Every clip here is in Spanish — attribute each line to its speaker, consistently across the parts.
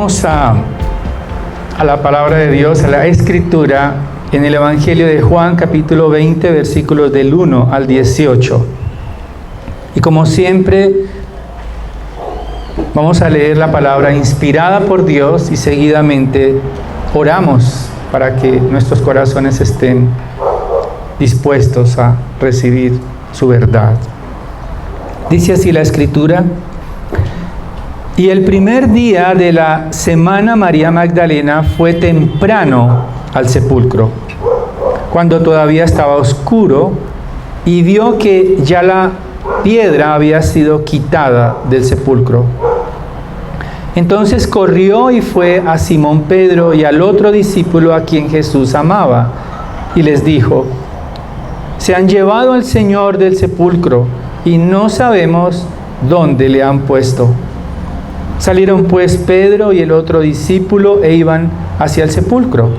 Speaker 1: Vamos a la palabra de Dios, a la Escritura, en el Evangelio de Juan, capítulo 20, versículos del 1 al 18. Y como siempre, vamos a leer la palabra inspirada por Dios y seguidamente oramos para que nuestros corazones estén dispuestos a recibir su verdad. Dice así la Escritura: y el primer día de la semana María Magdalena fue temprano al sepulcro, cuando todavía estaba oscuro, y vio que ya la piedra había sido quitada del sepulcro. Entonces corrió y fue a Simón Pedro y al otro discípulo a quien Jesús amaba, y les dijo: se han llevado al Señor del sepulcro y no sabemos dónde le han puesto. Salieron pues Pedro y el otro discípulo e iban hacia el sepulcro.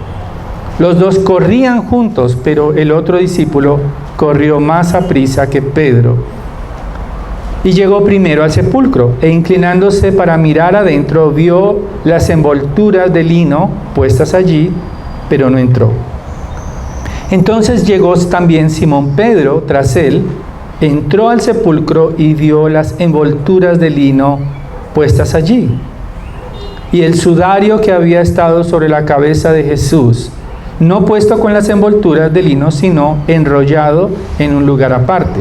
Speaker 1: Los dos corrían juntos, pero el otro discípulo corrió más aprisa que Pedro. Y llegó primero al sepulcro, e inclinándose para mirar adentro, vio las envolturas de lino puestas allí, pero no entró. Entonces llegó también Simón Pedro tras él, entró al sepulcro y vio las envolturas de lino puestas allí, y el sudario que había estado sobre la cabeza de Jesús, no puesto con las envolturas de lino, sino enrollado en un lugar aparte.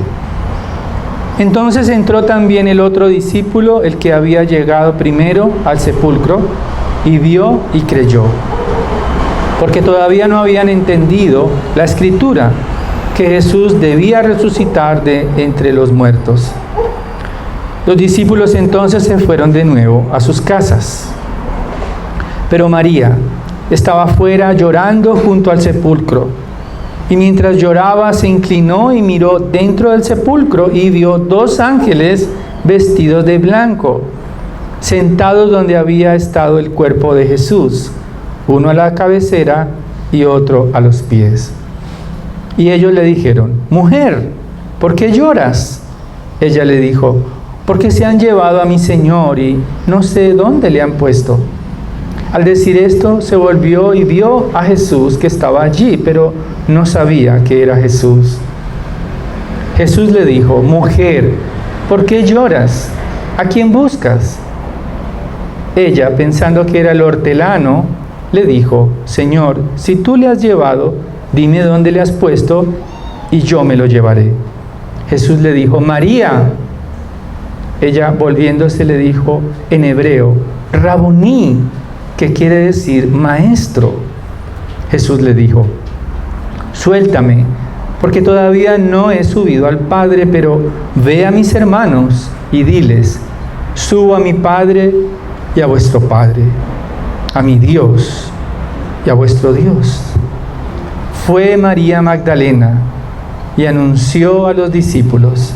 Speaker 1: Entonces entró también el otro discípulo, el que había llegado primero al sepulcro, y vio y creyó, porque todavía no habían entendido la Escritura, que Jesús debía resucitar de entre los muertos. Los discípulos entonces se fueron de nuevo a sus casas. Pero María estaba afuera llorando junto al sepulcro. Y mientras lloraba se inclinó y miró dentro del sepulcro y vio dos ángeles vestidos de blanco, sentados donde había estado el cuerpo de Jesús, uno a la cabecera y otro a los pies. Y ellos le dijeron: mujer, ¿por qué lloras? Ella le dijo: porque se han llevado a mi Señor y no sé dónde le han puesto. Al decir esto, se volvió y vio a Jesús que estaba allí, pero no sabía que era Jesús. Jesús le dijo: mujer, ¿por qué lloras? ¿A quién buscas? Ella, pensando que era el hortelano, le dijo: Señor, si tú le has llevado, dime dónde le has puesto y yo me lo llevaré. Jesús le dijo: María. Ella, volviéndose, le dijo en hebreo: Rabuní, que quiere decir maestro. Jesús le dijo: suéltame, porque todavía no he subido al Padre, pero ve a mis hermanos y diles: subo a mi Padre y a vuestro Padre, a mi Dios y a vuestro Dios. Fue María Magdalena y anunció a los discípulos: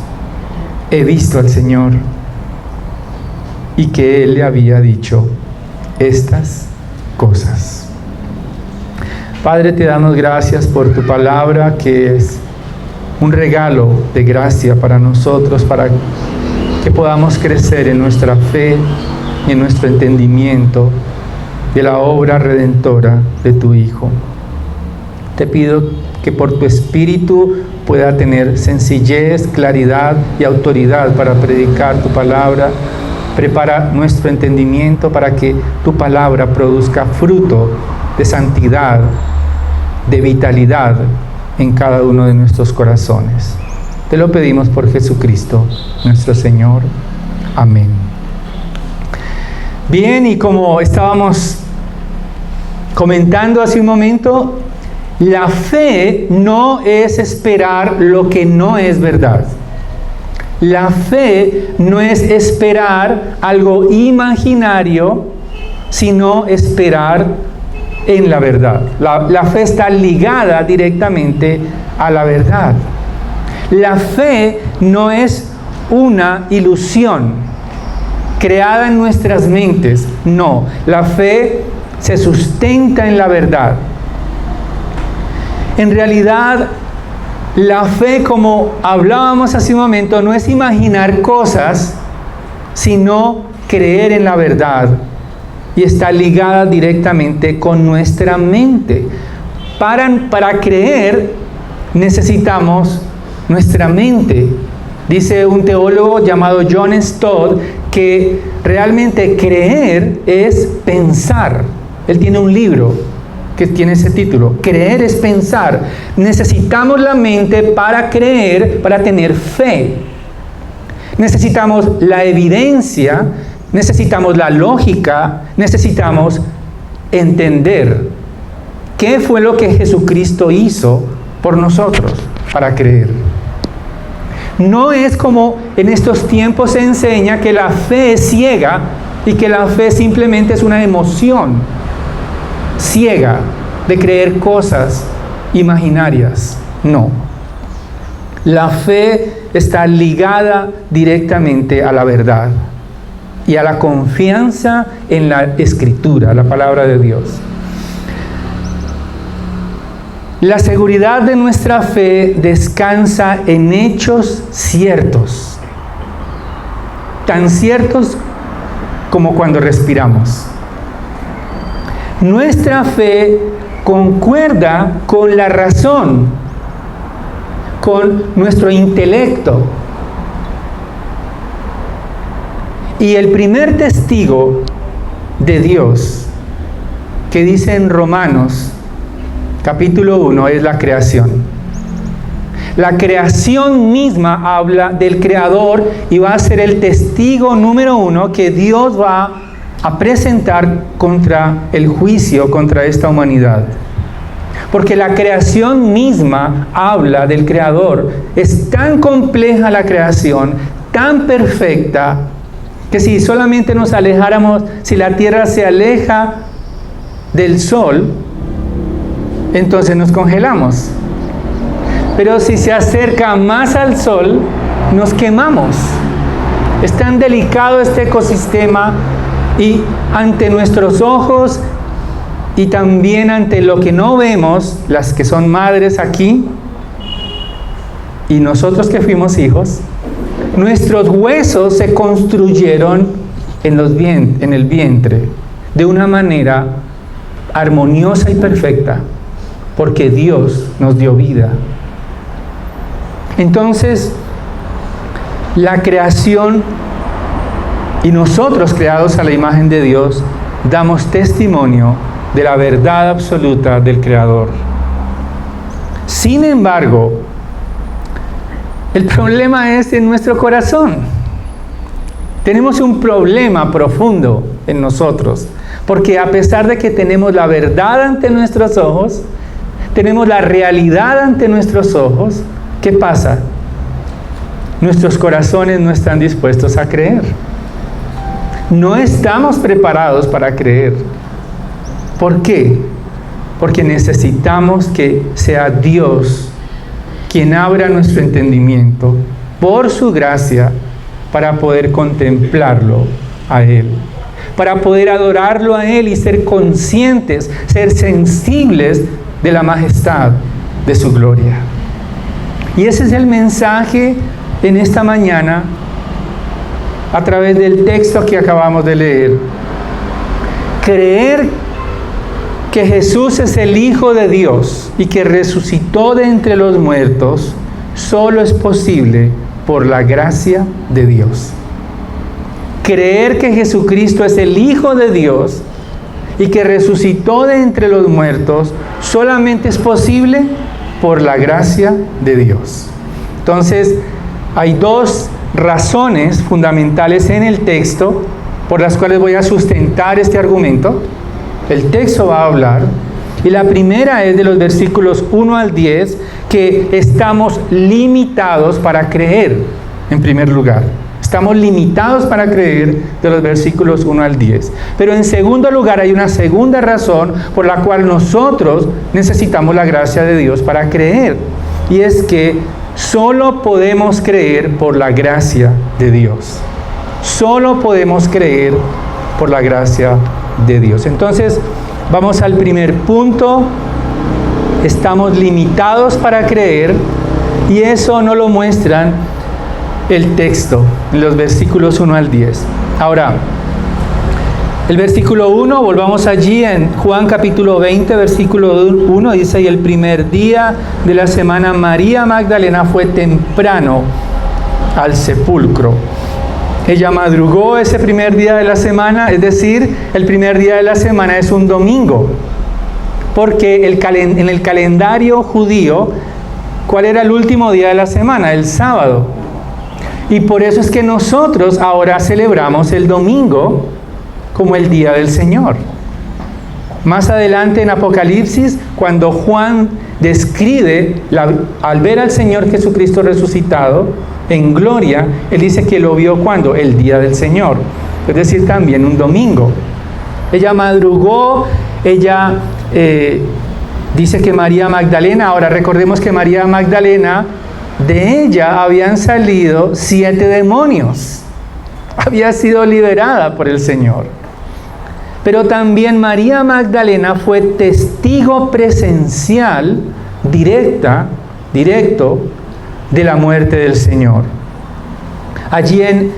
Speaker 1: he visto al Señor, y que Él le había dicho estas cosas. Padre, te damos gracias por tu palabra, que es un regalo de gracia para nosotros, para que podamos crecer en nuestra fe y en nuestro entendimiento de la obra redentora de tu Hijo. Te pido que por tu Espíritu pueda tener sencillez, claridad y autoridad para predicar tu palabra. Prepara nuestro entendimiento para que tu palabra produzca fruto de santidad, de vitalidad en cada uno de nuestros corazones. Te lo pedimos por Jesucristo, nuestro Señor. Amén. Bien, y como estábamos comentando hace un momento, la fe no es esperar lo que no es verdad. La fe no es esperar algo imaginario, sino esperar en la verdad. La fe está ligada directamente a la verdad. La fe no es una ilusión creada en nuestras mentes. No, la fe se sustenta en la verdad. En realidad, la fe, como hablábamos hace un momento, no es imaginar cosas, sino creer en la verdad y está ligada directamente con nuestra mente. Para creer necesitamos nuestra mente. Dice un teólogo llamado John Stott que realmente creer es pensar. Él tiene un libro que tiene ese título, Creer es pensar. Necesitamos la mente para creer, para tener fe. Necesitamos la evidencia, necesitamos la lógica, necesitamos entender qué fue lo que Jesucristo hizo por nosotros para creer. No es como en estos tiempos se enseña que la fe es ciega y que la fe simplemente es una emoción ciega de creer cosas imaginarias. No. La fe está ligada directamente a la verdad y a la confianza en la Escritura, la palabra de Dios. La seguridad de nuestra fe descansa en hechos ciertos, tan ciertos como cuando respiramos. Nuestra fe concuerda con la razón, con nuestro intelecto. Y el primer testigo de Dios que dice en Romanos capítulo 1 es la creación. La creación misma habla del Creador y va a ser el testigo número 1 que Dios va a presentar contra el juicio contra esta humanidad. Porque la creación misma habla del Creador. Es tan compleja la creación, tan perfecta, que si solamente nos alejáramos, si la tierra se aleja del sol, entonces nos congelamos. Pero si se acerca más al sol, nos quemamos. Es tan delicado este ecosistema y ante nuestros ojos y también ante lo que no vemos, las que son madres aquí y nosotros que fuimos hijos, nuestros huesos se construyeron en el vientre de una manera armoniosa y perfecta, porque Dios nos dio vida. Entonces, la creación y nosotros creados a la imagen de Dios, damos testimonio de la verdad absoluta del Creador. Sin embargo, el problema es en nuestro corazón. Tenemos un problema profundo en nosotros, porque a pesar de que tenemos la verdad ante nuestros ojos, tenemos la realidad ante nuestros ojos, ¿qué pasa? Nuestros corazones no están dispuestos a creer. No estamos preparados para creer. ¿Por qué? Porque necesitamos que sea Dios quien abra nuestro entendimiento por su gracia para poder contemplarlo a Él, para poder adorarlo a Él y ser conscientes, ser sensibles de la majestad de su gloria. Y ese es el mensaje en esta mañana a través del texto que acabamos de leer. Creer que Jesús es el Hijo de Dios y que resucitó de entre los muertos solo es posible por la gracia de Dios. Creer que Jesucristo es el Hijo de Dios y que resucitó de entre los muertos solamente es posible por la gracia de Dios. Entonces, hay dos razones fundamentales en el texto por las cuales voy a sustentar este argumento. El texto va a hablar, y la primera es de los versículos 1 al 10, que estamos limitados para creer, en primer lugar. Estamos limitados para creer de los versículos 1 al 10. Pero en segundo lugar hay una segunda razón por la cual nosotros necesitamos la gracia de Dios para creer. Y es que solo podemos creer por la gracia de Dios. Solo podemos creer por la gracia de Dios. Entonces, vamos al primer punto. Estamos limitados para creer, y eso no lo muestran el texto, en los versículos 1 al 10. Ahora, El versículo 1, volvamos allí en Juan capítulo 20, versículo 1, dice: y el primer día de la semana María Magdalena fue temprano al sepulcro. Ella madrugó ese primer día de la semana, es decir, el primer día de la semana es un domingo, porque en el calendario judío, ¿cuál era el último día de la semana? El sábado. Y por eso es que nosotros ahora celebramos el domingo como el día del Señor. Más adelante en Apocalipsis, cuando Juan describe al ver al Señor Jesucristo resucitado en gloria, él dice que lo vio cuando el día del Señor, es decir, también un domingo. Ella madrugó, ella dice que María Magdalena, ahora recordemos que María Magdalena, de ella habían salido 7 demonios, había sido liberada por el Señor. Pero también María Magdalena fue testigo presencial, directo, de la muerte del Señor. Allí en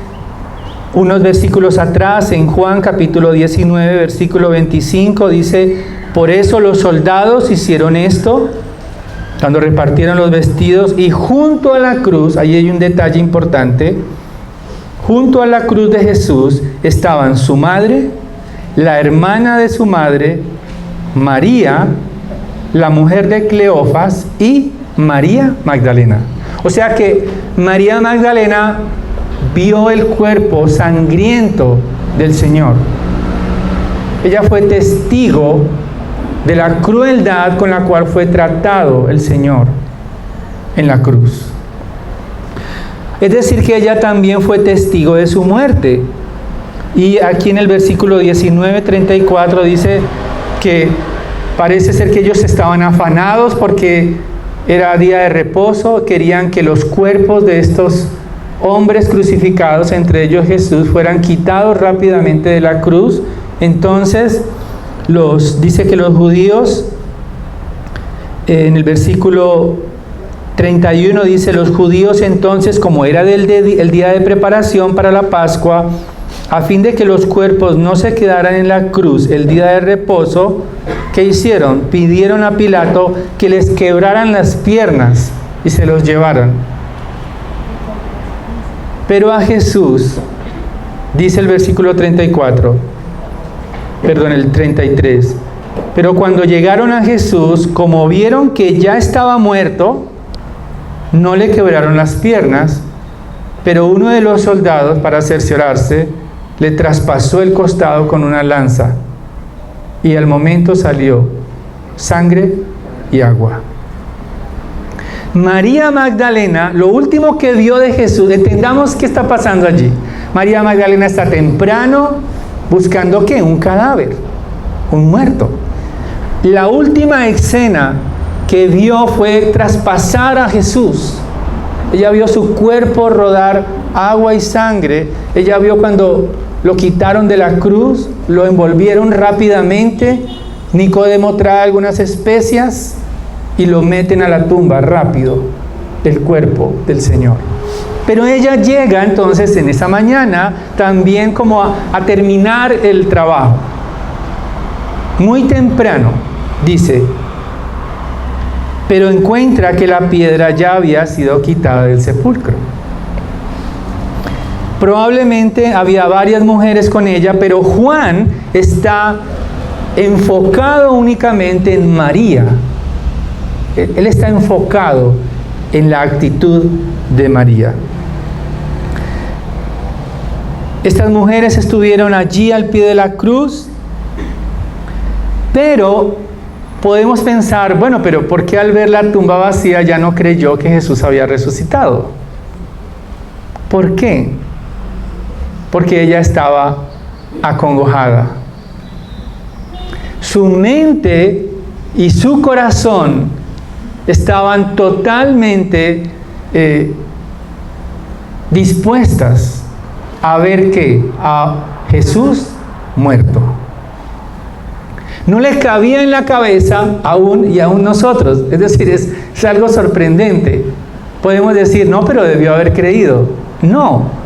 Speaker 1: unos versículos atrás, en Juan capítulo 19, versículo 25, dice: por eso los soldados hicieron esto, cuando repartieron los vestidos, y junto a la cruz, ahí hay un detalle importante, junto a la cruz de Jesús estaban su madre, la hermana de su madre, María, la mujer de Cleofas, y María Magdalena. O sea que María Magdalena vio el cuerpo sangriento del Señor. Ella fue testigo de la crueldad con la cual fue tratado el Señor en la cruz. Es decir, que ella también fue testigo de su muerte. Y aquí en el versículo 19:34 dice que parece ser que ellos estaban afanados porque era día de reposo, querían que los cuerpos de estos hombres crucificados, entre ellos Jesús, fueran quitados rápidamente de la cruz. Entonces dice que los judíos, en el versículo 31 dice: los judíos entonces, como era el día de preparación para la Pascua, a fin de que los cuerpos no se quedaran en la cruz el día de reposo, ¿qué hicieron? Pidieron a Pilato que les quebraran las piernas y se los llevaran. Pero a Jesús, dice el versículo el 33, pero cuando llegaron a Jesús, como vieron que ya estaba muerto, no le quebraron las piernas, pero uno de los soldados, para cerciorarse, le traspasó el costado con una lanza, y al momento salió sangre y agua. María Magdalena, lo último que vio de Jesús, entendamos qué está pasando allí. María Magdalena está temprano buscando ¿qué? Un cadáver, un muerto. La última escena que vio fue traspasar a Jesús. Ella vio su cuerpo rodar agua y sangre. Ella vio cuando lo quitaron de la cruz, lo envolvieron rápidamente. Nicodemo trae algunas especias y lo meten a la tumba rápido, el cuerpo del Señor. Pero ella llega entonces en esa mañana también como a terminar el trabajo. Muy temprano, dice, pero encuentra que la piedra ya había sido quitada del sepulcro. Probablemente había varias mujeres con ella, pero Juan está enfocado únicamente en María. Él está enfocado en la actitud de María. Estas mujeres estuvieron allí al pie de la cruz, pero podemos pensar, bueno, pero ¿por qué al ver la tumba vacía ya no creyó que Jesús había resucitado? ¿Por qué? Porque ella estaba acongojada. Su mente y su corazón estaban totalmente dispuestas a ver ¿qué? A Jesús muerto. No le cabía en la cabeza aún nosotros. Es decir, es algo sorprendente. Podemos decir, no, pero debió haber creído. No.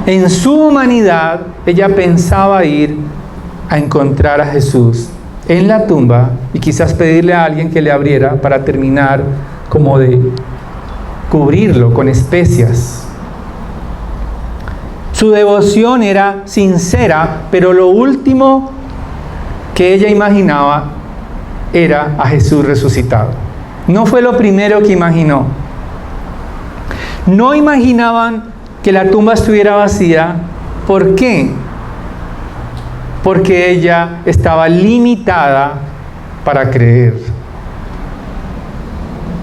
Speaker 1: En su humanidad, ella pensaba ir a encontrar a Jesús en la tumba y quizás pedirle a alguien que le abriera para terminar como de cubrirlo con especias. Su devoción era sincera, pero lo último que ella imaginaba era a Jesús resucitado. No fue lo primero que imaginó. No imaginaban que la tumba estuviera vacía. ¿Por qué? Porque ella estaba limitada para creer.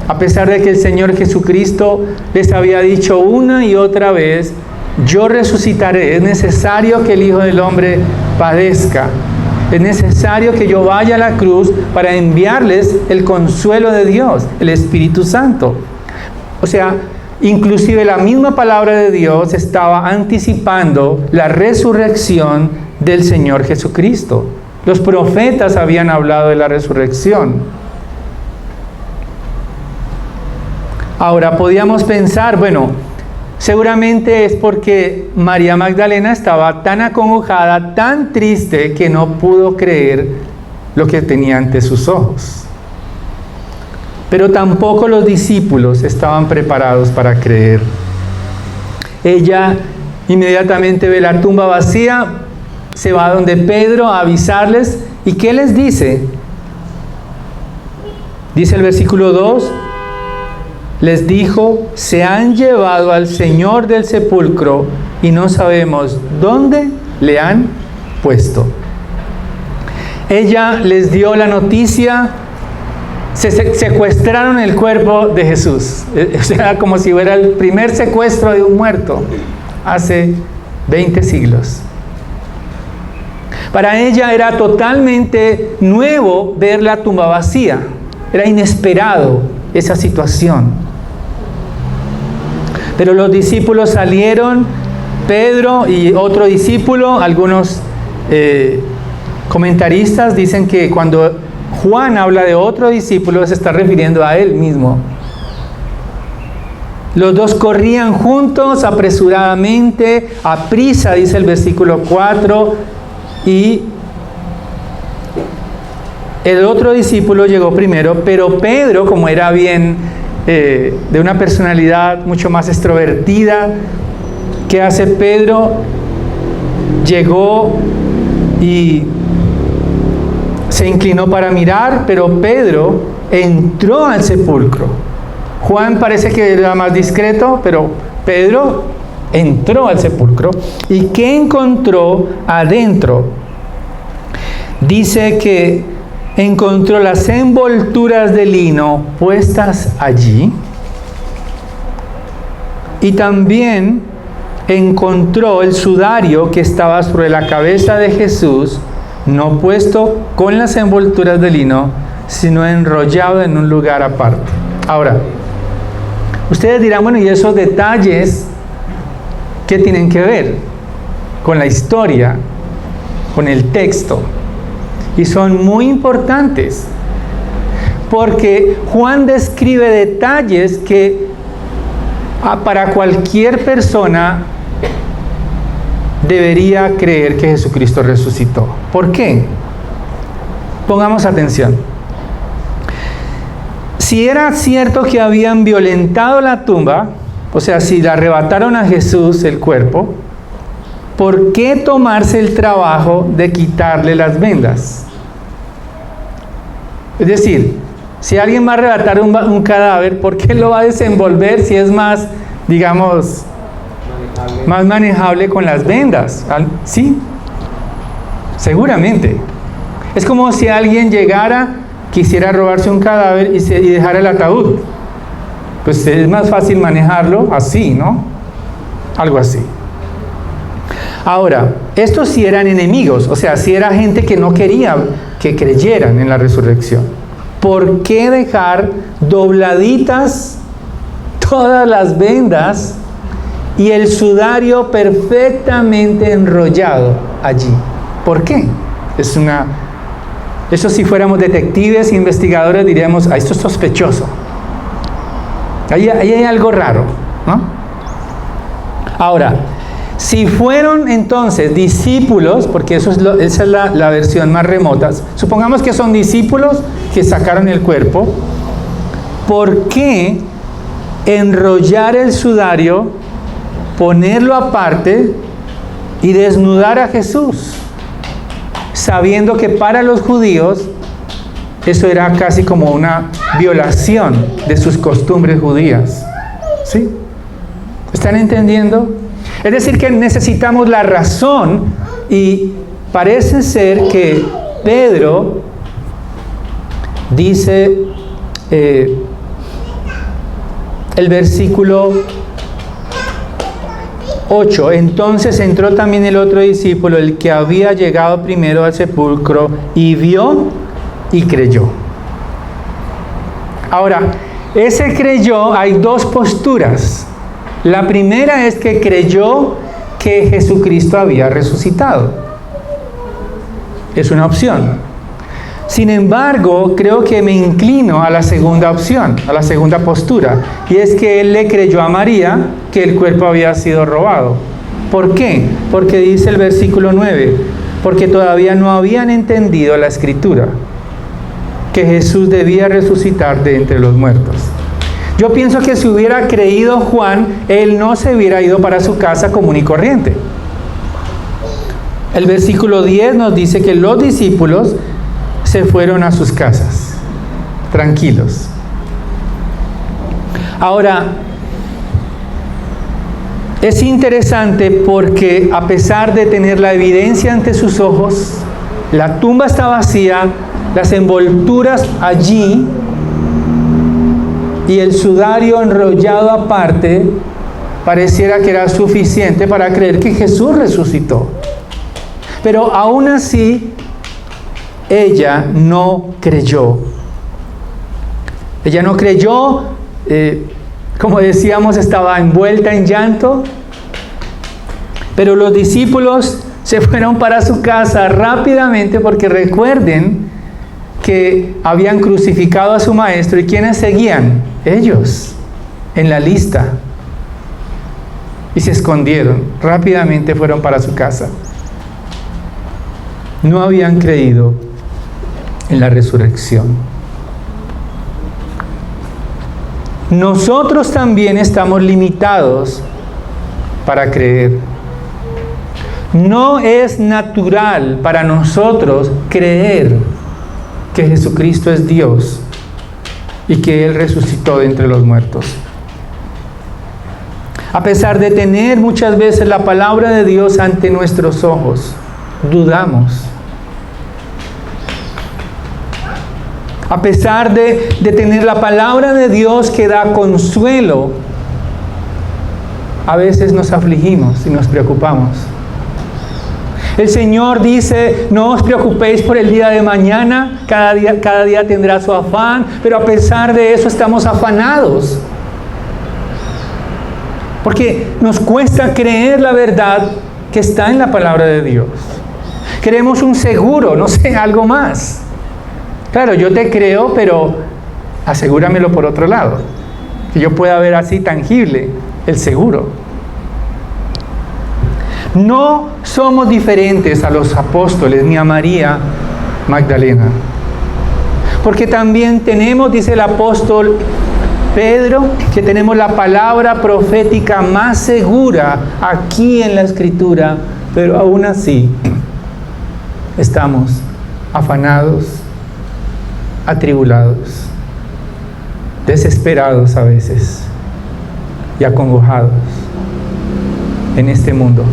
Speaker 1: A pesar de que el Señor Jesucristo les había dicho una y otra vez: yo resucitaré, es necesario que el Hijo del Hombre padezca, es necesario que yo vaya a la cruz para enviarles el consuelo de Dios, el Espíritu Santo. O sea, inclusive la misma palabra de Dios estaba anticipando la resurrección del Señor Jesucristo. Los profetas habían hablado de la resurrección. Ahora, podíamos pensar, bueno, seguramente es porque María Magdalena estaba tan acongojada, tan triste, que no pudo creer lo que tenía ante sus ojos. Pero tampoco los discípulos estaban preparados para creer. Ella inmediatamente ve la tumba vacía, se va donde Pedro a avisarles. ¿Y qué les dice? Dice el versículo 2, les dijo: se han llevado al Señor del sepulcro y no sabemos dónde le han puesto. Ella les dio la noticia: secuestraron el cuerpo de Jesús. O sea, como si fuera el primer secuestro de un muerto hace 20 siglos. Para ella era totalmente nuevo ver la tumba vacía. Era inesperado esa situación. Pero los discípulos salieron, Pedro y otro discípulo. Algunos comentaristas dicen que cuando Juan habla de otro discípulo se está refiriendo a él mismo. Los dos corrían juntos, apresuradamente, a prisa, dice el versículo 4, y el otro discípulo llegó primero, pero Pedro, como era bien de una personalidad mucho más extrovertida, ¿qué hace Pedro? Llegó y se inclinó para mirar, pero Pedro entró al sepulcro. Juan parece que era más discreto, pero Pedro entró al sepulcro. ¿Y qué encontró adentro? Dice que encontró las envolturas de lino puestas allí, y también encontró el sudario que estaba sobre la cabeza de Jesús, no puesto con las envolturas de lino, sino enrollado en un lugar aparte. Ahora, ustedes dirán, bueno, ¿y esos detalles qué tienen que ver con la historia, con el texto? Y son muy importantes, porque Juan describe detalles que para cualquier persona debería creer que Jesucristo resucitó. ¿Por qué? Pongamos atención. Si era cierto que habían violentado la tumba, o sea, si le arrebataron a Jesús el cuerpo, ¿por qué tomarse el trabajo de quitarle las vendas? Es decir, si alguien va a arrebatar un cadáver, ¿por qué lo va a desenvolver si es más, digamos, más manejable con las vendas? ¿Sí? Seguramente. Es como si alguien llegara, quisiera robarse un cadáver y dejara el ataúd. Pues es más fácil manejarlo así, ¿no? Algo así. Ahora, estos sí eran enemigos, o sea, sí era gente que no quería que creyeran en la resurrección. ¿Por qué dejar dobladitas todas las vendas y el sudario perfectamente enrollado allí? ¿Por qué? Eso si fuéramos detectives e investigadores diríamos, esto es sospechoso. Ahí hay algo raro, ¿no? Ahora, Si fueron entonces discípulos, porque esa es la versión más remota, supongamos que son discípulos que sacaron el cuerpo, ¿por qué enrollar el sudario, ponerlo aparte y desnudar a Jesús? Sabiendo que para los judíos eso era casi como una violación de sus costumbres judías. ¿Sí? ¿Están entendiendo? Es decir, que necesitamos la razón, y parece ser que Pedro dice, el versículo 8, entonces entró también el otro discípulo, el que había llegado primero al sepulcro, y vio y creyó. Ahora, ese creyó, hay dos posturas. La primera es que creyó que Jesucristo había resucitado. Es una opción. Sin embargo, creo que me inclino a la segunda opción, a la segunda postura, y es que él le creyó a María que el cuerpo había sido robado. ¿Por qué? Porque dice el versículo 9, porque todavía no habían entendido la Escritura, que Jesús debía resucitar de entre los muertos. Yo pienso que si hubiera creído Juan, él no se hubiera ido para su casa común y corriente. El versículo 10 nos dice que los discípulos se fueron a sus casas, tranquilos. Ahora, es interesante porque a pesar de tener la evidencia ante sus ojos, la tumba está vacía, las envolturas allí, y el sudario enrollado aparte, pareciera que era suficiente para creer que Jesús resucitó. Pero aún así, ella no creyó. Ella no creyó, como decíamos, estaba envuelta en llanto. Pero los discípulos se fueron para su casa rápidamente, porque recuerden que habían crucificado a su maestro. ¿Y quiénes seguían? Ellos, en la lista. Y se escondieron. Rápidamente fueron para su casa. No habían creído en la resurrección. Nosotros también estamos limitados para creer. No es natural para nosotros creer que Jesucristo es Dios y que Él resucitó de entre los muertos. A pesar de tener muchas veces la palabra de Dios ante nuestros ojos, dudamos. A pesar de tener la palabra de Dios que da consuelo, a veces nos afligimos y nos preocupamos. El Señor dice, no os preocupéis por el día de mañana, cada día tendrá su afán, pero a pesar de eso estamos afanados. Porque nos cuesta creer la verdad que está en la palabra de Dios. Queremos un seguro, no sé, algo más. Claro, yo te creo, pero asegúramelo por otro lado. Que yo pueda ver así tangible el seguro. No somos diferentes a los apóstoles ni a María Magdalena. Porque también tenemos, dice el apóstol Pedro, que tenemos la palabra profética más segura aquí en la Escritura, pero aún así estamos afanados, atribulados, desesperados a veces y acongojados en este mundo.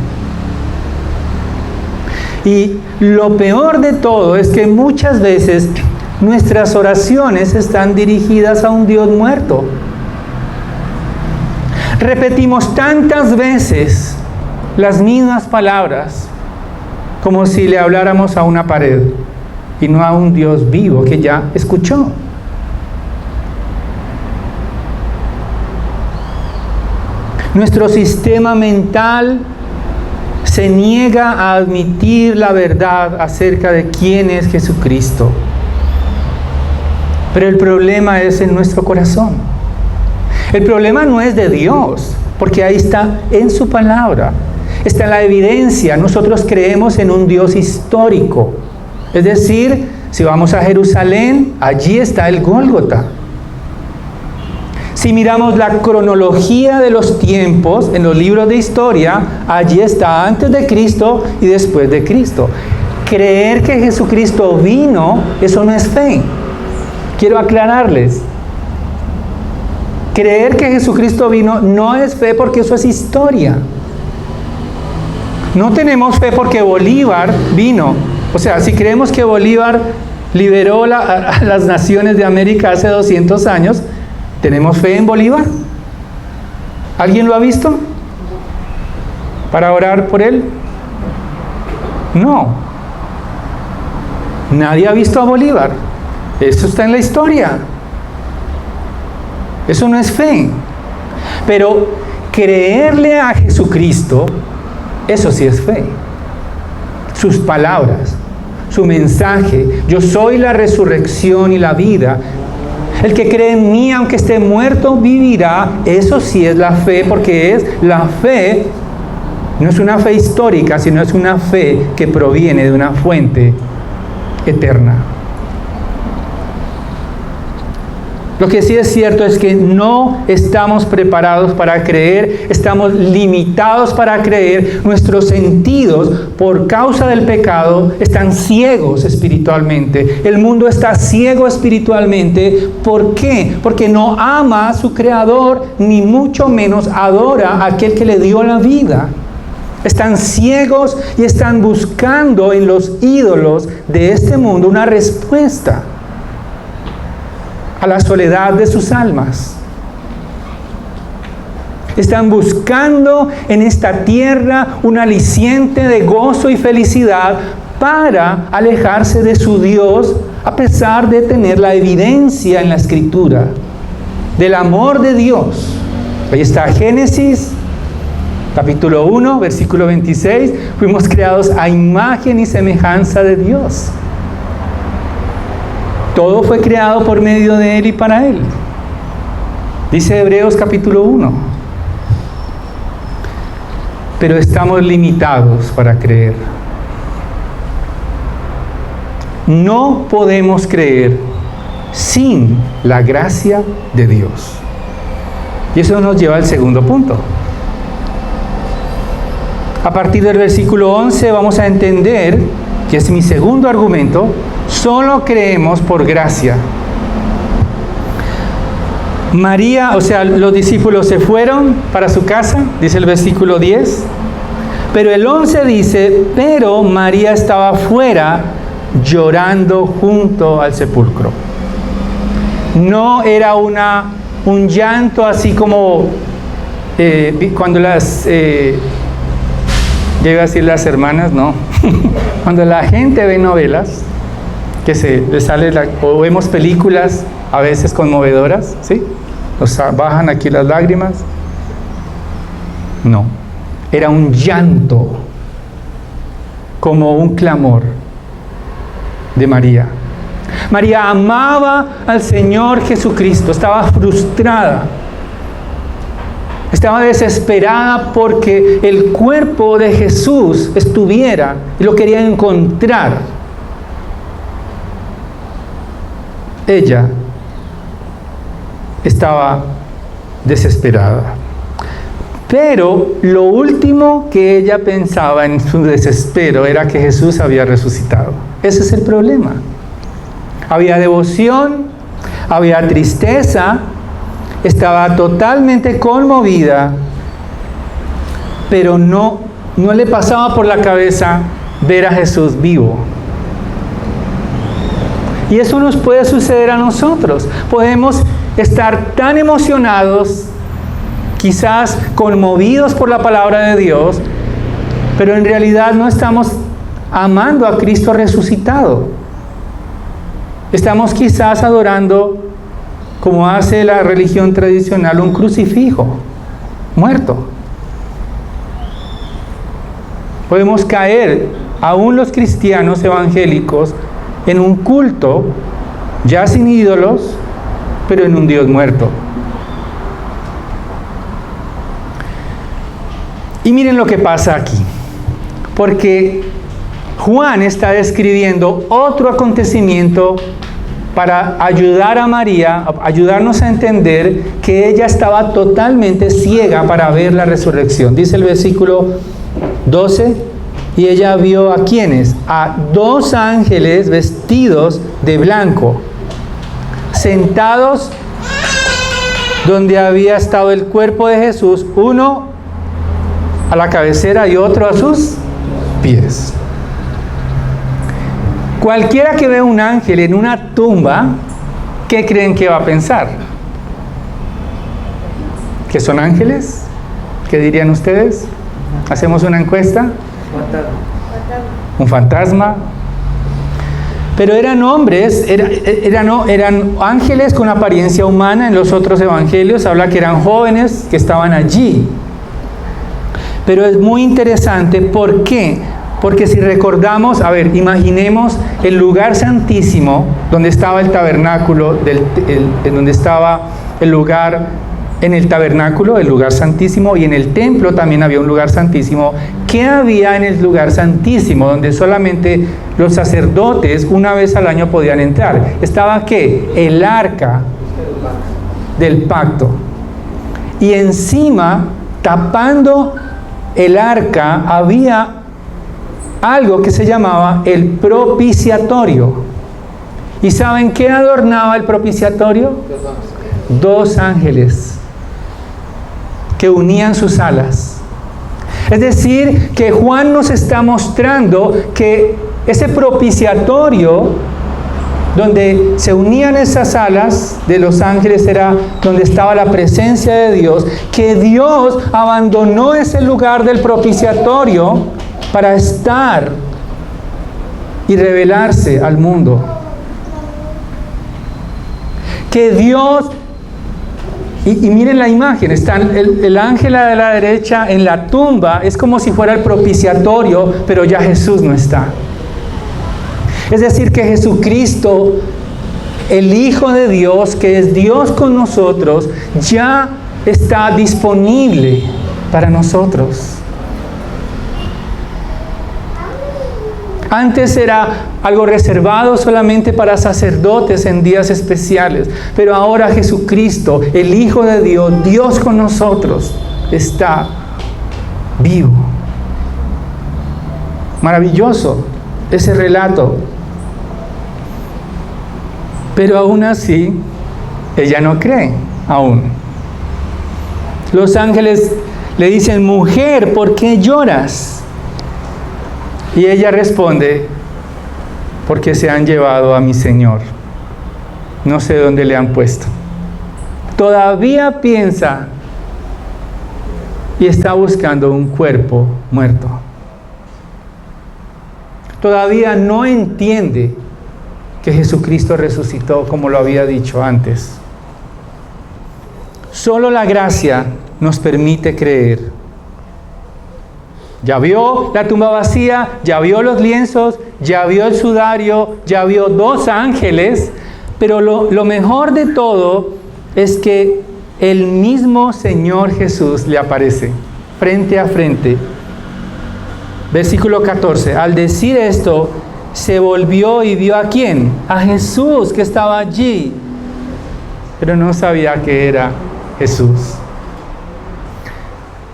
Speaker 1: Y lo peor de todo es que muchas veces nuestras oraciones están dirigidas a un Dios muerto. Repetimos tantas veces las mismas palabras como si le habláramos a una pared y no a un Dios vivo que ya escuchó. Nuestro sistema mental se niega a admitir la verdad acerca de quién es Jesucristo. Pero el problema es en nuestro corazón. El problema no es de Dios, porque ahí está en su palabra. está la evidencia. Nosotros creemos en un Dios histórico. Es decir, si vamos a Jerusalén, allí está el Gólgota. Si miramos la cronología de los tiempos en los libros de historia, allí está antes de Cristo y después de Cristo. Creer que Jesucristo vino, eso no es fe. Quiero aclararles. Creer que Jesucristo vino no es fe porque eso es historia. No tenemos fe porque Bolívar vino. O sea, si creemos que Bolívar liberó a las naciones de América hace 200 años, ¿tenemos fe en Bolívar? ¿Alguien lo ha visto? ¿Para orar por él? No. Nadie ha visto a Bolívar. Eso está en la historia. Eso no es fe. Pero creerle a Jesucristo, eso sí es fe. Sus palabras, su mensaje: yo soy la resurrección y la vida. El que cree en mí, aunque esté muerto, vivirá. Eso sí es la fe, porque es la fe. No es una fe histórica, sino es una fe que proviene de una fuente eterna. Lo que sí es cierto es que no estamos preparados para creer, estamos limitados para creer. Nuestros sentidos, por causa del pecado, están ciegos espiritualmente. El mundo está ciego espiritualmente. ¿Por qué? Porque no ama a su Creador, ni mucho menos adora a aquel que le dio la vida. Están ciegos y están buscando en los ídolos de este mundo una respuesta a la soledad de sus almas. Están buscando en esta tierra un aliciente de gozo y felicidad para alejarse de su Dios, a pesar de tener la evidencia en la Escritura del amor de Dios. Ahí está Génesis, capítulo 1, versículo 26. Fuimos creados a imagen y semejanza de Dios. Todo fue creado por medio de Él y para Él. Dice Hebreos capítulo 1. Pero estamos limitados para creer. No podemos creer sin la gracia de Dios. Y eso nos lleva al segundo punto. A partir del versículo 11 vamos a entender, que es mi segundo argumento: solo creemos por gracia. María, o sea, los discípulos se fueron para su casa, dice el versículo 10. Pero el 11 dice: pero María estaba fuera llorando junto al sepulcro. No era un llanto así como cuando las... llega a decir las hermanas, no. Cuando la gente ve novelas, que se le sale o vemos películas a veces conmovedoras, ¿sí? Nos bajan aquí las lágrimas. No, era un llanto, como un clamor de María. María amaba al Señor Jesucristo, estaba frustrada. Estaba desesperada porque el cuerpo de Jesús estuviera y lo quería encontrar. Ella estaba desesperada. Pero lo último que ella pensaba en su desespero era que Jesús había resucitado. Ese es el problema. Había devoción, había tristeza, estaba totalmente conmovida, pero no le pasaba por la cabeza ver a Jesús vivo. Y eso nos puede suceder a nosotros. Podemos estar tan emocionados, quizás conmovidos por la palabra de Dios, pero en realidad no estamos amando a Cristo resucitado. Estamos quizás adorando, como hace la religión tradicional, un crucifijo muerto. Podemos caer, aún los cristianos evangélicos, en un culto ya sin ídolos, pero en un Dios muerto. Y miren lo que pasa aquí, porque Juan está describiendo otro acontecimiento para ayudar a María, ayudarnos a entender que ella estaba totalmente ciega para ver la resurrección. Dice el versículo 12, y ella vio ¿a quiénes? A 2 ángeles vestidos de blanco, sentados donde había estado el cuerpo de Jesús, uno a la cabecera y otro a sus pies. Cualquiera que vea un ángel en una tumba, ¿qué creen que va a pensar? ¿Que son ángeles? ¿Qué dirían ustedes? ¿Hacemos una encuesta? ¿Un fantasma? Pero eran hombres, eran ángeles con apariencia humana. En los otros evangelios habla que eran jóvenes que estaban allí. Pero es muy interesante, ¿por qué? Porque si recordamos, imaginemos el lugar santísimo, donde estaba el tabernáculo, donde estaba el lugar, en el tabernáculo, el lugar santísimo, y en el templo también había un lugar santísimo. ¿Qué había en el lugar santísimo? Donde solamente los sacerdotes una vez al año podían entrar. ¿Estaba qué? El arca del pacto. Y encima, tapando el arca, había algo que se llamaba el propiciatorio. ¿Y saben qué adornaba el propiciatorio? 2 ángeles que unían sus alas. Es decir, que Juan nos está mostrando que ese propiciatorio donde se unían esas alas de los ángeles era donde estaba la presencia de Dios, que Dios abandonó ese lugar del propiciatorio para estar y revelarse al mundo. Que Dios, y miren la imagen, está el ángel de la derecha en la tumba, es como si fuera el propiciatorio, pero ya Jesús no está. Es decir, que Jesucristo, el Hijo de Dios, que es Dios con nosotros, ya está disponible para nosotros. Antes era algo reservado solamente para sacerdotes en días especiales, pero ahora Jesucristo, el Hijo de Dios, Dios con nosotros, está vivo. Maravilloso ese relato. Pero aún así, ella no cree aún. Los ángeles le dicen: mujer, ¿por qué lloras? Y ella responde: porque se han llevado a mi Señor. No sé dónde le han puesto. Todavía piensa y está buscando un cuerpo muerto. Todavía no entiende que Jesucristo resucitó como lo había dicho antes. Solo la gracia nos permite creer. Ya vio la tumba vacía, ya vio los lienzos, ya vio el sudario, ya vio 2 ángeles, pero lo mejor de todo es que el mismo Señor Jesús le aparece frente a frente. Versículo 14, al decir esto, se volvió y vio ¿a quién? A Jesús, que estaba allí, pero no sabía que era Jesús.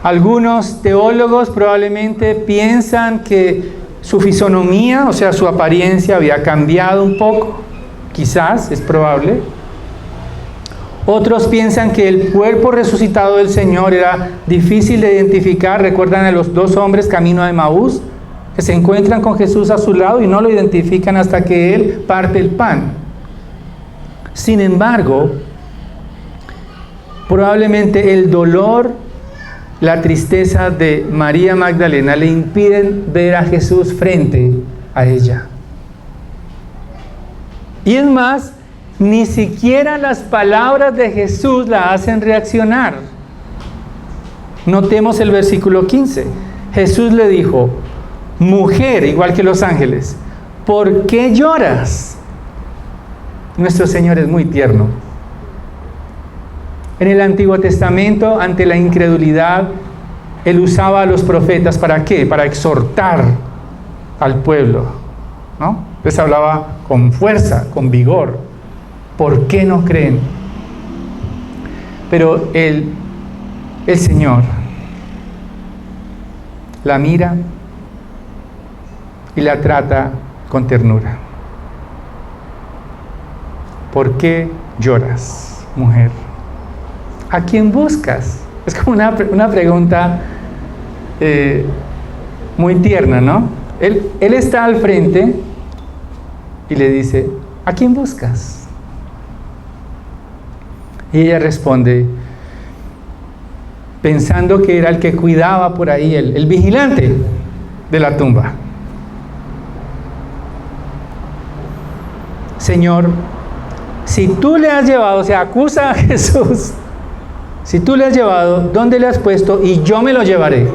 Speaker 1: Algunos teólogos probablemente piensan que su fisonomía, o sea, su apariencia había cambiado un poco. Quizás, es probable. Otros piensan que el cuerpo resucitado del Señor era difícil de identificar. Recuerdan a los 2 hombres camino a Emaús, que se encuentran con Jesús a su lado y no lo identifican hasta que Él parte el pan. Sin embargo, probablemente el dolor, la tristeza de María Magdalena le impiden ver a Jesús frente a ella. Y es más, ni siquiera las palabras de Jesús la hacen reaccionar. Notemos el versículo 15. Jesús le dijo: mujer, igual que los ángeles, ¿por qué lloras? Nuestro Señor es muy tierno. En el Antiguo Testamento, ante la incredulidad, Él usaba a los profetas ¿para qué? Para exhortar al pueblo, ¿no? Les hablaba con fuerza, con vigor. ¿Por qué no creen? Pero el Señor la mira y la trata con ternura. ¿Por qué lloras, mujer? ¿A quién buscas? Es como una pregunta muy tierna, ¿no? Él está al frente y le dice, ¿a quién buscas? Y ella responde, pensando que era el que cuidaba por ahí, el vigilante de la tumba. Señor, si tú le has llevado, o sea, acusa a Jesús, si tú le has llevado, ¿dónde le has puesto? Y yo me lo llevaré.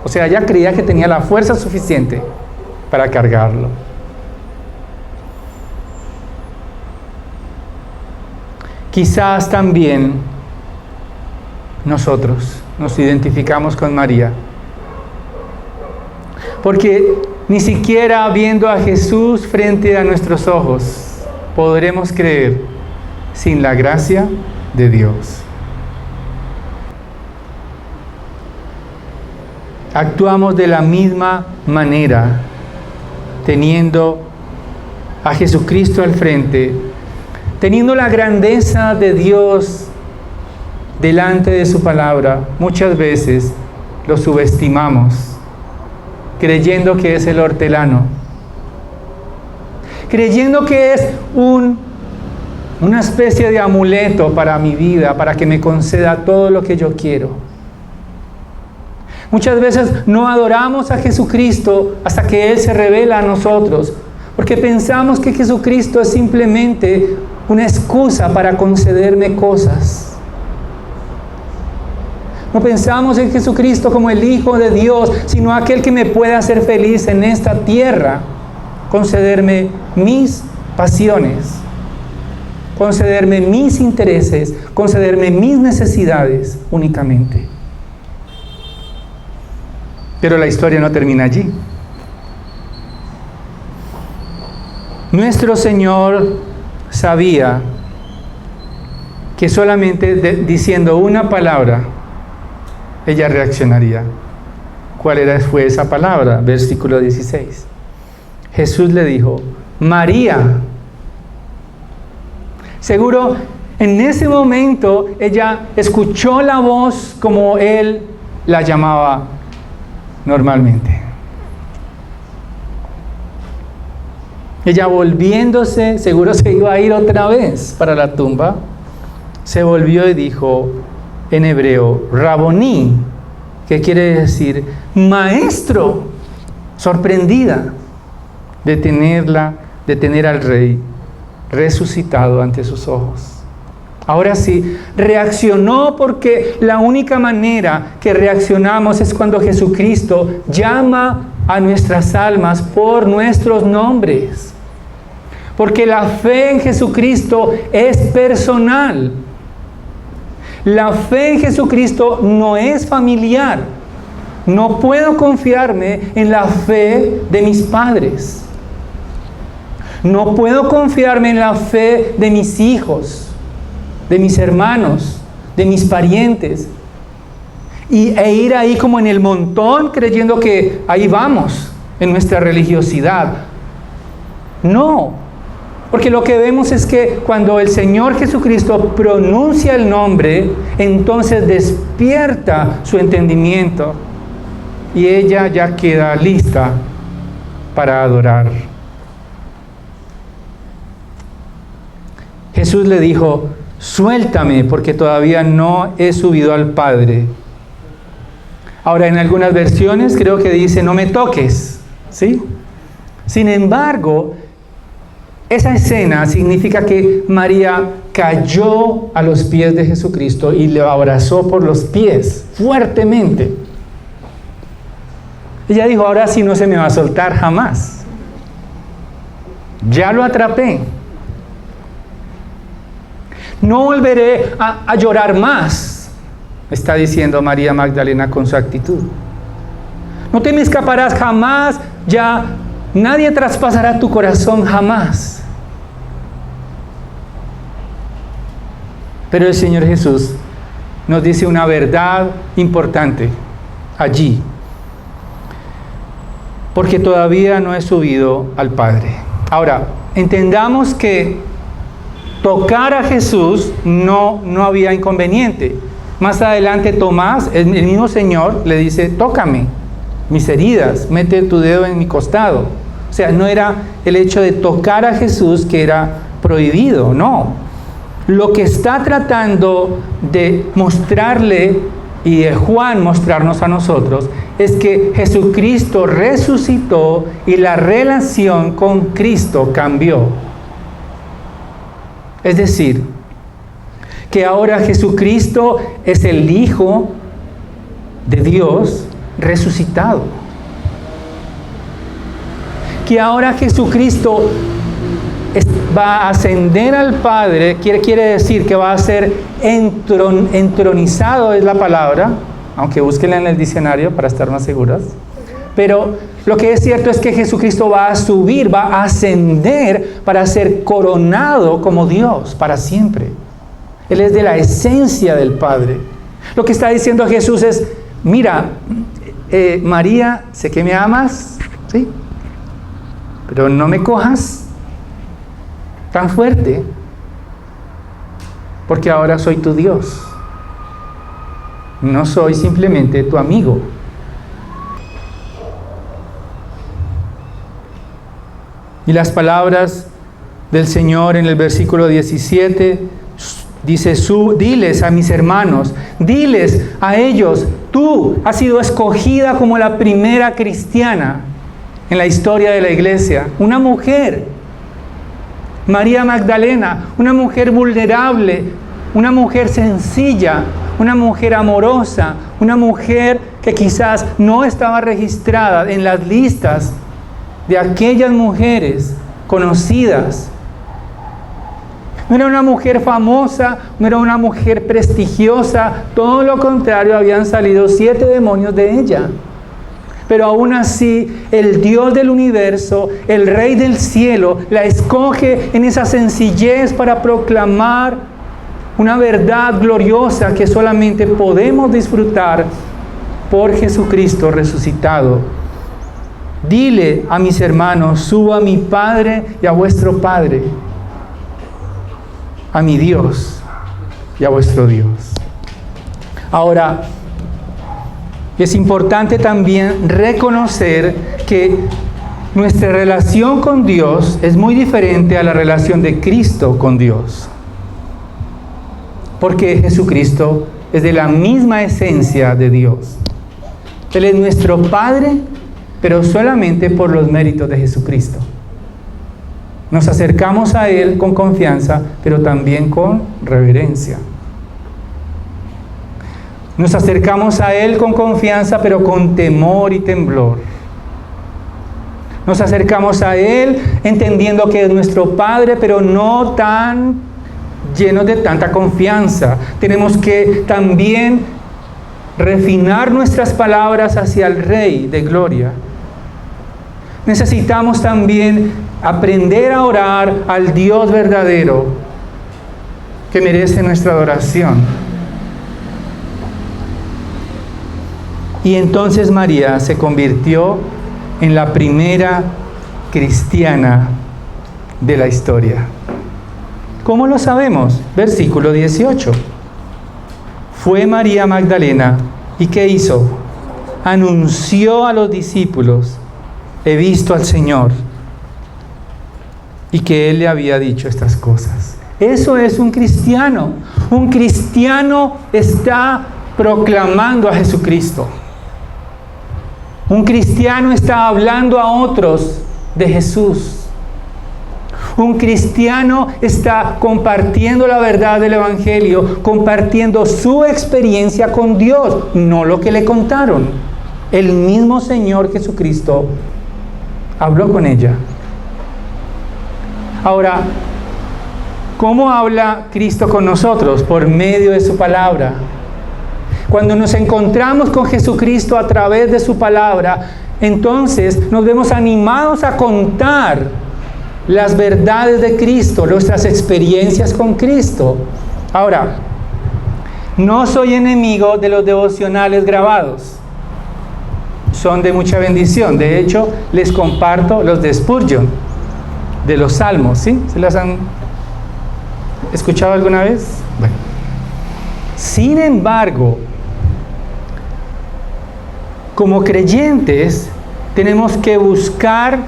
Speaker 1: O sea, ella creía que tenía la fuerza suficiente para cargarlo. Quizás también nosotros nos identificamos con María, porque ni siquiera viendo a Jesús frente a nuestros ojos podremos creer sin la gracia de Dios. Actuamos de la misma manera, teniendo a Jesucristo al frente, teniendo la grandeza de Dios delante de su palabra. Muchas veces lo subestimamos, creyendo que es el hortelano, creyendo que es una especie de amuleto para mi vida, para que me conceda todo lo que yo quiero. Muchas veces no adoramos a Jesucristo hasta que Él se revela a nosotros, porque pensamos que Jesucristo es simplemente una excusa para concederme cosas. No pensamos en Jesucristo como el Hijo de Dios, sino aquel que me puede hacer feliz en esta tierra, concederme mis pasiones, concederme mis intereses, concederme mis necesidades únicamente. Pero la historia no termina allí. Nuestro Señor sabía que solamente diciendo una palabra, ella reaccionaría. ¿Cuál fue esa palabra? Versículo 16. Jesús le dijo, María. Seguro en ese momento ella escuchó la voz como Él la llamaba normalmente. Ella volviéndose, seguro se iba a ir otra vez para la tumba, se volvió y dijo en hebreo, Raboní, que quiere decir maestro, sorprendida de tener al Rey resucitado ante sus ojos. Ahora sí, reaccionó, porque la única manera que reaccionamos es cuando Jesucristo llama a nuestras almas por nuestros nombres. Porque la fe en Jesucristo es personal. La fe en Jesucristo no es familiar. No puedo confiarme en la fe de mis padres. No puedo confiarme en la fe de mis hijos, de mis hermanos, de mis parientes, e ir ahí como en el montón creyendo que ahí vamos en nuestra religiosidad. No, porque lo que vemos es que cuando el Señor Jesucristo pronuncia el nombre, entonces despierta su entendimiento y ella ya queda lista para adorar. Jesús le dijo, suéltame, porque todavía no he subido al Padre. Ahora, en algunas versiones creo que dice, no me toques, ¿sí? Sin embargo, esa escena significa que María cayó a los pies de Jesucristo y le abrazó por los pies fuertemente. Ella dijo, ahora sí no se me va a soltar jamás. Ya lo atrapé. No volveré a llorar más. está diciendo María Magdalena con su actitud. No te me escaparás jamás, ya nadie traspasará tu corazón jamás. Pero el Señor Jesús nos dice una verdad importante allí. Porque todavía no he subido al Padre. Ahora, entendamos que tocar a Jesús no había inconveniente. Más adelante Tomás, el mismo Señor, le dice, tócame mis heridas, mete tu dedo en mi costado. O sea, no era el hecho de tocar a Jesús que era prohibido, no. Lo que está tratando de mostrarle y de Juan mostrarnos a nosotros es que Jesucristo resucitó y la relación con Cristo cambió. Es decir, que ahora Jesucristo es el Hijo de Dios resucitado. Que ahora Jesucristo va a ascender al Padre, quiere decir que va a ser entronizado, es la palabra, aunque búsquenla en el diccionario para estar más seguras. Pero lo que es cierto es que Jesucristo va a subir, va a ascender para ser coronado como Dios para siempre. Él es de la esencia del Padre. Lo que está diciendo Jesús es, mira, María, sé que me amas, ¿sí? Pero no me cojas tan fuerte, porque ahora soy tu Dios. No soy simplemente tu amigo. Y las palabras del Señor en el versículo 17 dice, diles a mis hermanos, diles a ellos, tú has sido escogida como la primera cristiana en la historia de la iglesia, una mujer, María Magdalena, una mujer vulnerable, una mujer sencilla, una mujer amorosa, una mujer que quizás no estaba registrada en las listas de aquellas mujeres conocidas. No era una mujer famosa, no era una mujer prestigiosa, todo lo contrario, habían salido 7 demonios de ella. Pero aún así, el Dios del universo, el Rey del cielo, la escoge en esa sencillez para proclamar una verdad gloriosa que solamente podemos disfrutar por Jesucristo resucitado. Dile a mis hermanos, subo a mi Padre y a vuestro Padre, a mi Dios y a vuestro Dios. Ahora, es importante también reconocer que nuestra relación con Dios es muy diferente a la relación de Cristo con Dios. Porque Jesucristo es de la misma esencia de Dios. Él es nuestro Padre, pero solamente por los méritos de Jesucristo. Nos acercamos a Él con confianza, pero también con reverencia. Nos acercamos a Él con confianza, pero con temor y temblor. Nos acercamos a Él entendiendo que es nuestro Padre, pero no tan llenos de tanta confianza. Tenemos que también refinar nuestras palabras hacia el Rey de Gloria. Necesitamos también aprender a orar al Dios verdadero que merece nuestra adoración. Y entonces María se convirtió en la primera cristiana de la historia. ¿Cómo lo sabemos? Versículo 18. Fue María Magdalena, ¿y qué hizo? Anunció a los discípulos, he visto al Señor, y que Él le había dicho estas cosas. Eso es un cristiano. Un cristiano está proclamando a Jesucristo. Un cristiano está hablando a otros de Jesús. Un cristiano está compartiendo la verdad del Evangelio, compartiendo su experiencia con Dios, no lo que le contaron. El mismo Señor Jesucristo habló con ella. Ahora, ¿cómo habla Cristo con nosotros? Por medio de su palabra. Cuando nos encontramos con Jesucristo a través de su palabra, entonces nos vemos animados a contar las verdades de Cristo, nuestras experiencias con Cristo. Ahora, no soy enemigo de los devocionales grabados. Son de mucha bendición. De hecho, les comparto los de Spurgeon, de los Salmos, ¿sí? ¿Se las han escuchado alguna vez? Bueno. Sin embargo, como creyentes, tenemos que buscar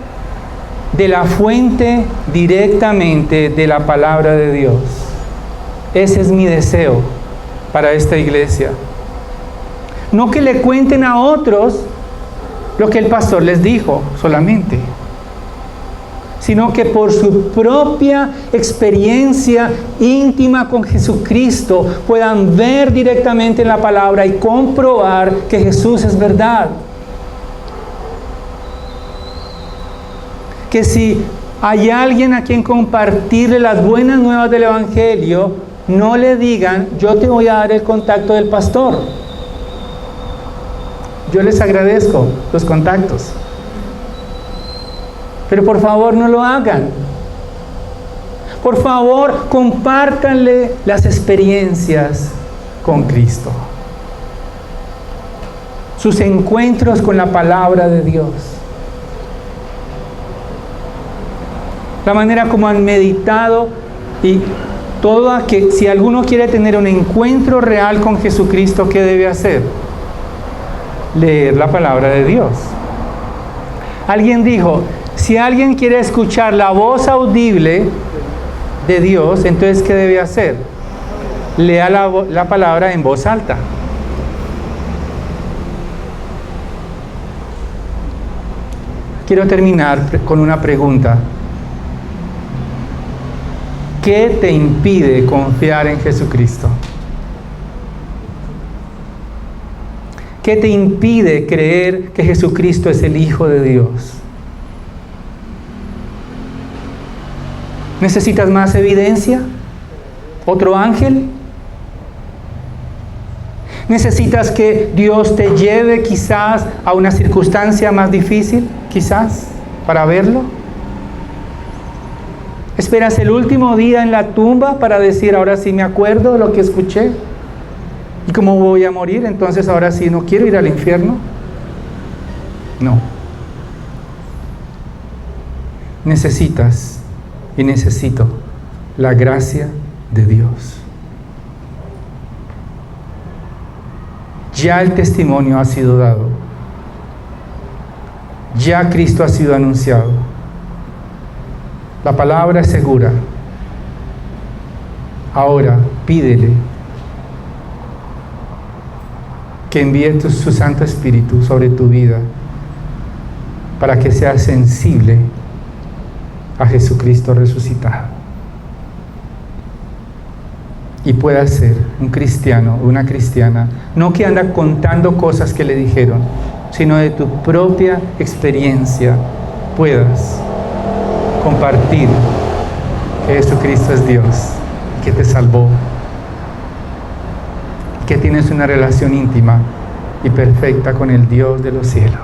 Speaker 1: de la fuente directamente de la palabra de Dios. Ese es mi deseo para esta iglesia. No que le cuenten a otros lo que el pastor les dijo solamente, sino que por su propia experiencia íntima con Jesucristo puedan ver directamente en la palabra y comprobar que Jesús es verdad. Que si hay alguien a quien compartirle las buenas nuevas del Evangelio, no le digan: yo te voy a dar el contacto del pastor. Yo les agradezco los contactos, pero por favor no lo hagan. Por favor, compártanle las experiencias con Cristo, sus encuentros con la palabra de Dios, la manera como han meditado, y todo que si alguno quiere tener un encuentro real con Jesucristo, ¿qué debe hacer? Leer la palabra de Dios. Alguien dijo: si alguien quiere escuchar la voz audible de Dios, entonces ¿qué debe hacer? Lea la palabra en voz alta. Quiero terminar con una pregunta. ¿Qué te impide confiar en Jesucristo? ¿Qué te impide creer que Jesucristo es el Hijo de Dios? ¿Necesitas más evidencia? ¿Otro ángel? ¿Necesitas que Dios te lleve quizás a una circunstancia más difícil, quizás, para verlo? ¿Esperas el último día en la tumba para decir: ahora sí me acuerdo de lo que escuché? ¿Y cómo voy a morir? Entonces ahora sí no quiero ir al infierno. No. Necesitas y necesito la gracia de Dios. Ya el testimonio ha sido dado. Ya Cristo ha sido anunciado. La palabra es segura. Ahora pídele que envíe su Santo Espíritu sobre tu vida para que seas sensible a Jesucristo resucitado y puedas ser un cristiano o una cristiana, no que anda contando cosas que le dijeron, sino de tu propia experiencia puedas compartir que Jesucristo es Dios, que te salvó, que tienes una relación íntima y perfecta con el Dios de los cielos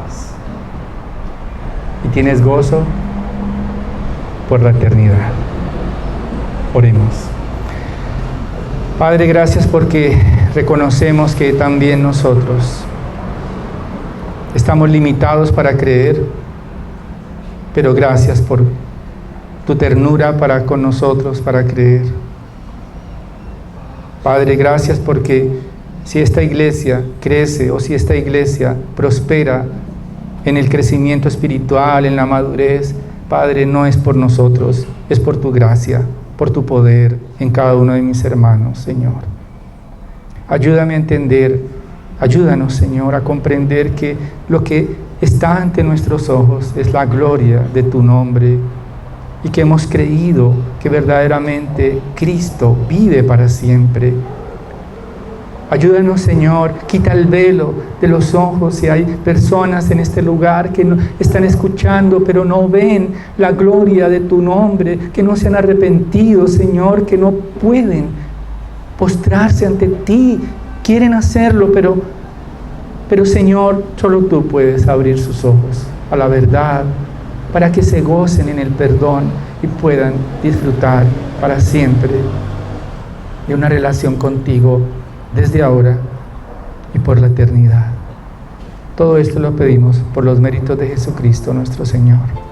Speaker 1: y tienes gozo por la eternidad. Oremos. Padre, gracias porque reconocemos que también nosotros estamos limitados para creer, pero gracias por tu ternura para con nosotros, para creer. Padre, gracias porque si esta iglesia crece o si esta iglesia prospera en el crecimiento espiritual, en la madurez, Padre, no es por nosotros, es por tu gracia, por tu poder en cada uno de mis hermanos, Señor. Ayúdame a entender, ayúdanos, Señor, a comprender que lo que está ante nuestros ojos es la gloria de tu nombre y que hemos creído que verdaderamente Cristo vive para siempre. Ayúdanos, Señor, quita el velo de los ojos. Si hay personas en este lugar que no están escuchando, pero no ven la gloria de tu nombre, que no se han arrepentido, Señor, que no pueden postrarse ante ti, quieren hacerlo, pero Señor, solo tú puedes abrir sus ojos a la verdad, para que se gocen en el perdón y puedan disfrutar para siempre de una relación contigo desde ahora y por la eternidad. Todo esto lo pedimos por los méritos de Jesucristo nuestro Señor.